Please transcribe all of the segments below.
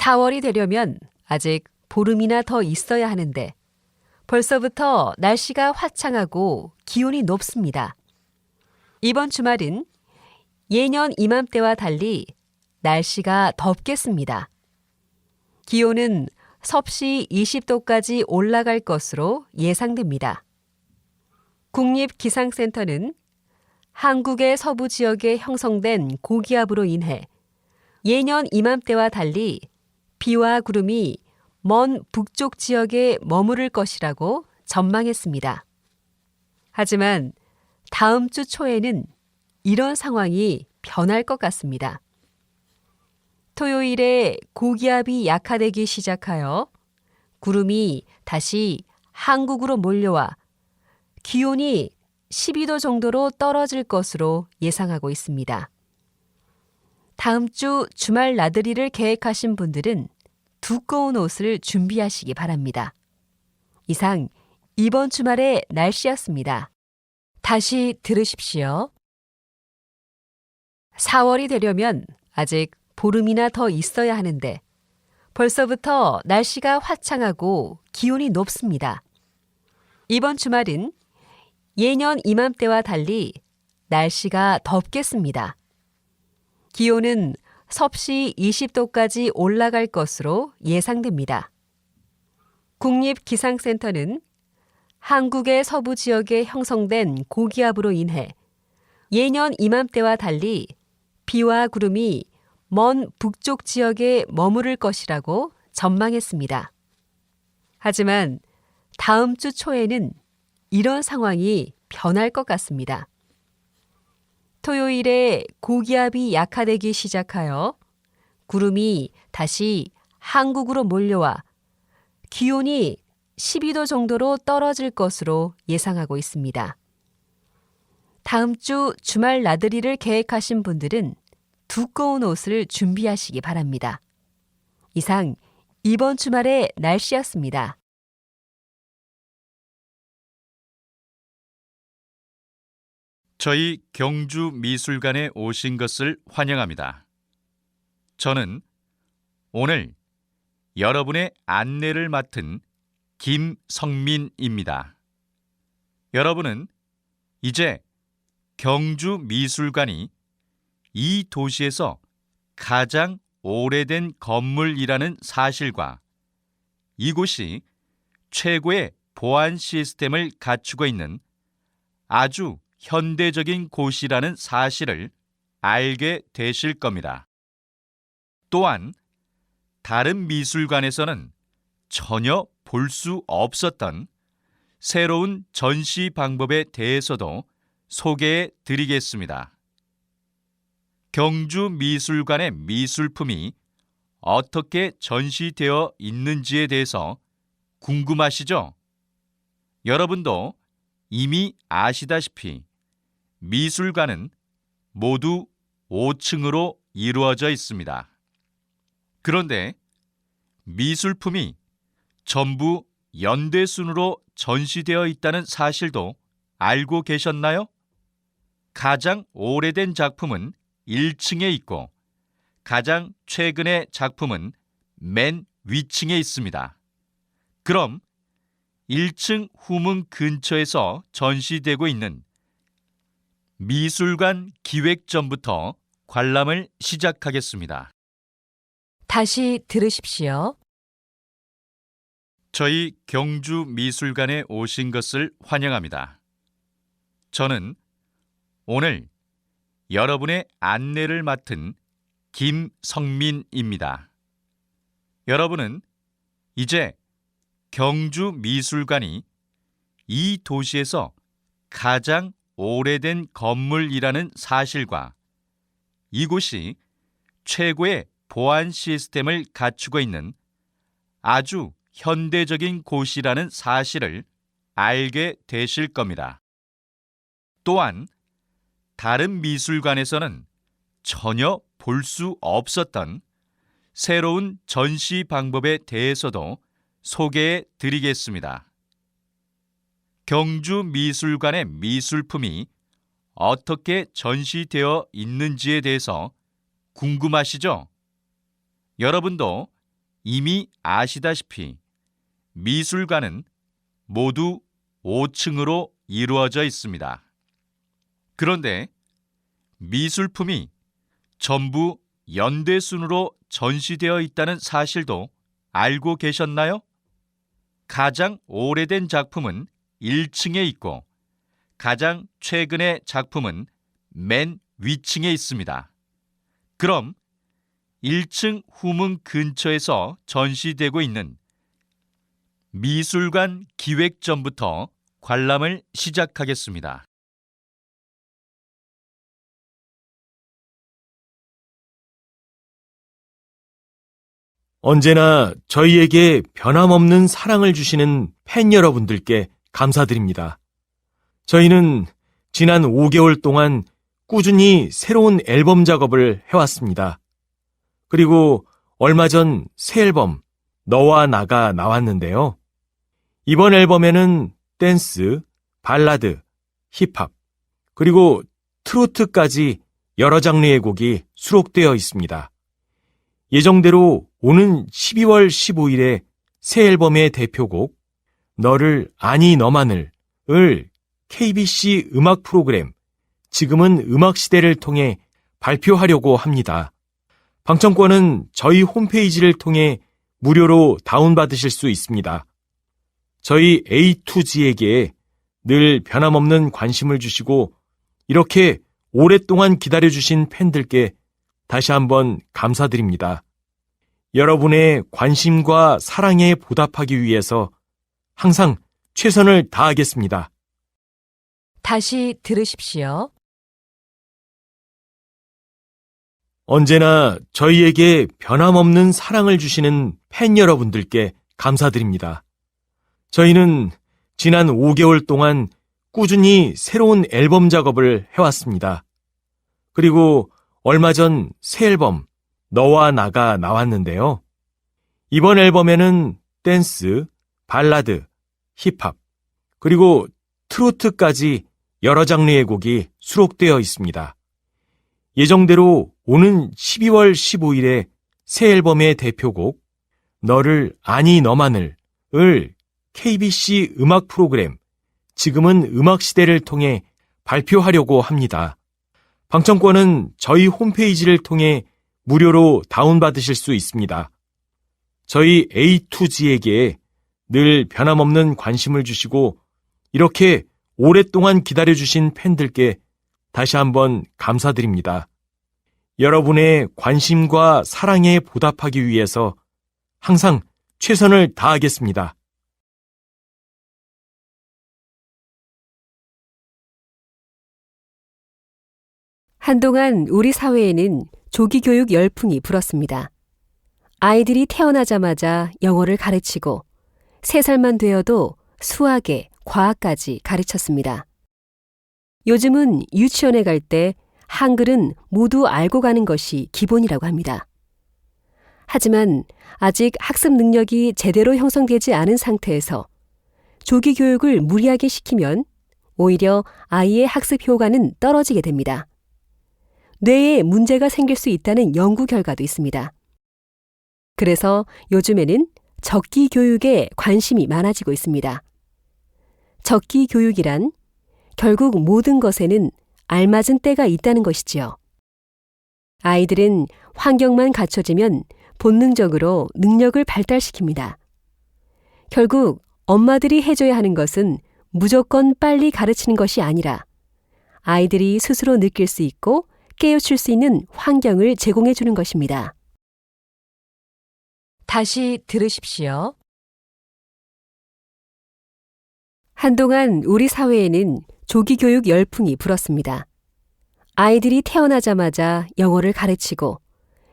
4월이 되려면 아직 보름이나 더 있어야 하는데 벌써부터 날씨가 화창하고 기온이 높습니다. 이번 주말은 예년 이맘때와 달리 날씨가 덥겠습니다. 기온은 섭씨 20도까지 올라갈 것으로 예상됩니다. 국립기상센터는 한국의 서부 지역에 형성된 고기압으로 인해 예년 이맘때와 달리 비와 구름이 먼 북쪽 지역에 머무를 것이라고 전망했습니다. 하지만 다음 주 초에는 이런 상황이 변할 것 같습니다. 토요일에 고기압이 약화되기 시작하여 구름이 다시 한국으로 몰려와 기온이 12도 정도로 떨어질 것으로 예상하고 있습니다. 다음 주 주말 나들이를 계획하신 분들은 두꺼운 옷을 준비하시기 바랍니다. 이상 이번 주말의 날씨였습니다. 다시 들으십시오. 4월이 되려면 아직 보름이나 더 있어야 하는데 벌써부터 날씨가 화창하고 기온이 높습니다. 이번 주말은 예년 이맘때와 달리 날씨가 덥겠습니다. 기온은 섭씨 20도까지 올라갈 것으로 예상됩니다. 국립기상센터는 한국의 서부 지역에 형성된 고기압으로 인해 예년 이맘때와 달리 비와 구름이 먼 북쪽 지역에 머무를 것이라고 전망했습니다. 하지만 다음 주 초에는 이런 상황이 변할 것 같습니다. 토요일에 고기압이 약화되기 시작하여 구름이 다시 한국으로 몰려와 기온이 12도 정도로 떨어질 것으로 예상하고 있습니다. 다음 주 주말 나들이를 계획하신 분들은 두꺼운 옷을 준비하시기 바랍니다. 이상 이번 주말의 날씨였습니다. 저희 경주미술관에 오신 것을 환영합니다. 저는 오늘 여러분의 안내를 맡은 김성민입니다. 여러분은 이제 경주미술관이 이 도시에서 가장 오래된 건물이라는 사실과 이곳이 최고의 보안 시스템을 갖추고 있는 아주 현대적인 곳이라는 사실을 알게 되실 겁니다. 또한 다른 미술관에서는 전혀 볼 수 없었던 새로운 전시 방법에 대해서도 소개해 드리겠습니다. 경주미술관의 미술품이 어떻게 전시되어 있는지에 대해서 궁금하시죠? 여러분도 이미 아시다시피 미술관은 모두 5층으로 이루어져 있습니다. 그런데 미술품이 전부 연대순으로 전시되어 있다는 사실도 알고 계셨나요? 가장 오래된 작품은 1층에 있고 가장 최근의 작품은 맨 위층에 있습니다. 그럼 1층 후문 근처에서 전시되고 있는 미술관 기획전부터 관람을 시작하겠습니다. 다시 들으십시오. 저희 경주미술관에 오신 것을 환영합니다. 저는 오늘 여러분의 안내를 맡은 김성민입니다. 여러분은 이제 경주미술관이 이 도시에서 가장 오래된 건물이라는 사실과 이곳이 최고의 보안 시스템을 갖추고 있는 아주 현대적인 곳이라는 사실을 알게 되실 겁니다. 또한 다른 미술관에서는 전혀 볼 수 없었던 새로운 전시 방법에 대해서도 소개해 드리겠습니다. 경주미술관의 미술품이 어떻게 전시되어 있는지에 대해서 궁금하시죠? 여러분도 이미 아시다시피 미술관은 모두 5층으로 이루어져 있습니다. 그런데 미술품이 전부 연대순으로 전시되어 있다는 사실도 알고 계셨나요? 가장 오래된 작품은 1층에 있고 가장 최근의 작품은 맨 위층에 있습니다. 그럼 1층 후문 근처에서 전시되고 있는 미술관 기획전부터 관람을 시작하겠습니다. 언제나 저희에게 변함없는 사랑을 주시는 팬 여러분들께 감사드립니다. 저희는 지난 5개월 동안 꾸준히 새로운 앨범 작업을 해왔습니다. 그리고 얼마 전 새 앨범 너와 나가 나왔는데요. 이번 앨범에는 댄스, 발라드, 힙합, 그리고 트로트까지 여러 장르의 곡이 수록되어 있습니다. 예정대로 오는 12월 15일에 새 앨범의 대표곡 너를 아니 너만을 KBC 음악 프로그램 지금은 음악시대를 통해 발표하려고 합니다. 방청권은 저희 홈페이지를 통해 무료로 다운받으실 수 있습니다. 저희 A2G에게 늘 변함없는 관심을 주시고 이렇게 오랫동안 기다려주신 팬들께 다시 한번 감사드립니다. 여러분의 관심과 사랑에 보답하기 위해서 항상 최선을 다하겠습니다. 다시 들으십시오. 언제나 저희에게 변함없는 사랑을 주시는 팬 여러분들께 감사드립니다. 저희는 지난 5개월 동안 꾸준히 새로운 앨범 작업을 해왔습니다. 그리고 얼마 전 새 앨범 너와 나가 나왔는데요. 이번 앨범에는 댄스, 발라드, 힙합, 그리고 트로트까지 여러 장르의 곡이 수록되어 있습니다. 예정대로 오는 12월 15일에 새 앨범의 대표곡 너를 아니 너만을 KBC 음악 프로그램 지금은 음악시대를 통해 발표하려고 합니다. 방청권은 저희 홈페이지를 통해 무료로 다운받으실 수 있습니다. 저희 A2G에게 늘 변함없는 관심을 주시고 이렇게 오랫동안 기다려주신 팬들께 다시 한번 감사드립니다. 여러분의 관심과 사랑에 보답하기 위해서 항상 최선을 다하겠습니다. 한동안 우리 사회에는 조기 교육 열풍이 불었습니다. 아이들이 태어나자마자 영어를 가르치고 3살만 되어도 수학에 과학까지 가르쳤습니다. 요즘은 유치원에 갈 때 한글은 모두 알고 가는 것이 기본이라고 합니다. 하지만 아직 학습 능력이 제대로 형성되지 않은 상태에서 조기 교육을 무리하게 시키면 오히려 아이의 학습 효과는 떨어지게 됩니다. 뇌에 문제가 생길 수 있다는 연구 결과도 있습니다. 그래서 요즘에는 적기 교육에 관심이 많아지고 있습니다. 적기 교육이란 결국 모든 것에는 알맞은 때가 있다는 것이지요. 아이들은 환경만 갖춰지면 본능적으로 능력을 발달시킵니다. 결국 엄마들이 해줘야 하는 것은 무조건 빨리 가르치는 것이 아니라 아이들이 스스로 느낄 수 있고 깨우칠 수 있는 환경을 제공해 주는 것입니다. 다시 들으십시오. 한동안 우리 사회에는 조기 교육 열풍이 불었습니다. 아이들이 태어나자마자 영어를 가르치고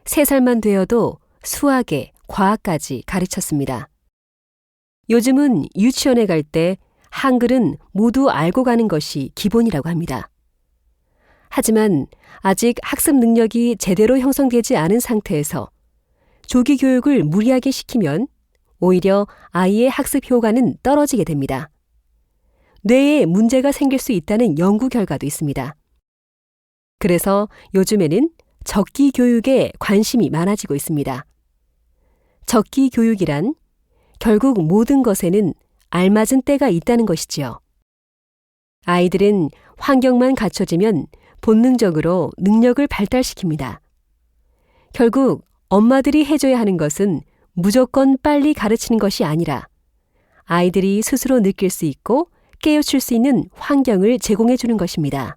3살만 되어도 수학에 과학까지 가르쳤습니다. 요즘은 유치원에 갈 때 한글은 모두 알고 가는 것이 기본이라고 합니다. 하지만 아직 학습 능력이 제대로 형성되지 않은 상태에서 조기 교육을 무리하게 시키면 오히려 아이의 학습 효과는 떨어지게 됩니다. 뇌에 문제가 생길 수 있다는 연구 결과도 있습니다. 그래서 요즘에는 적기 교육에 관심이 많아지고 있습니다. 적기 교육이란 결국 모든 것에는 알맞은 때가 있다는 것이지요. 아이들은 환경만 갖춰지면 본능적으로 능력을 발달시킵니다. 결국 엄마들이 해줘야 하는 것은 무조건 빨리 가르치는 것이 아니라 아이들이 스스로 느낄 수 있고 깨우칠 수 있는 환경을 제공해 주는 것입니다.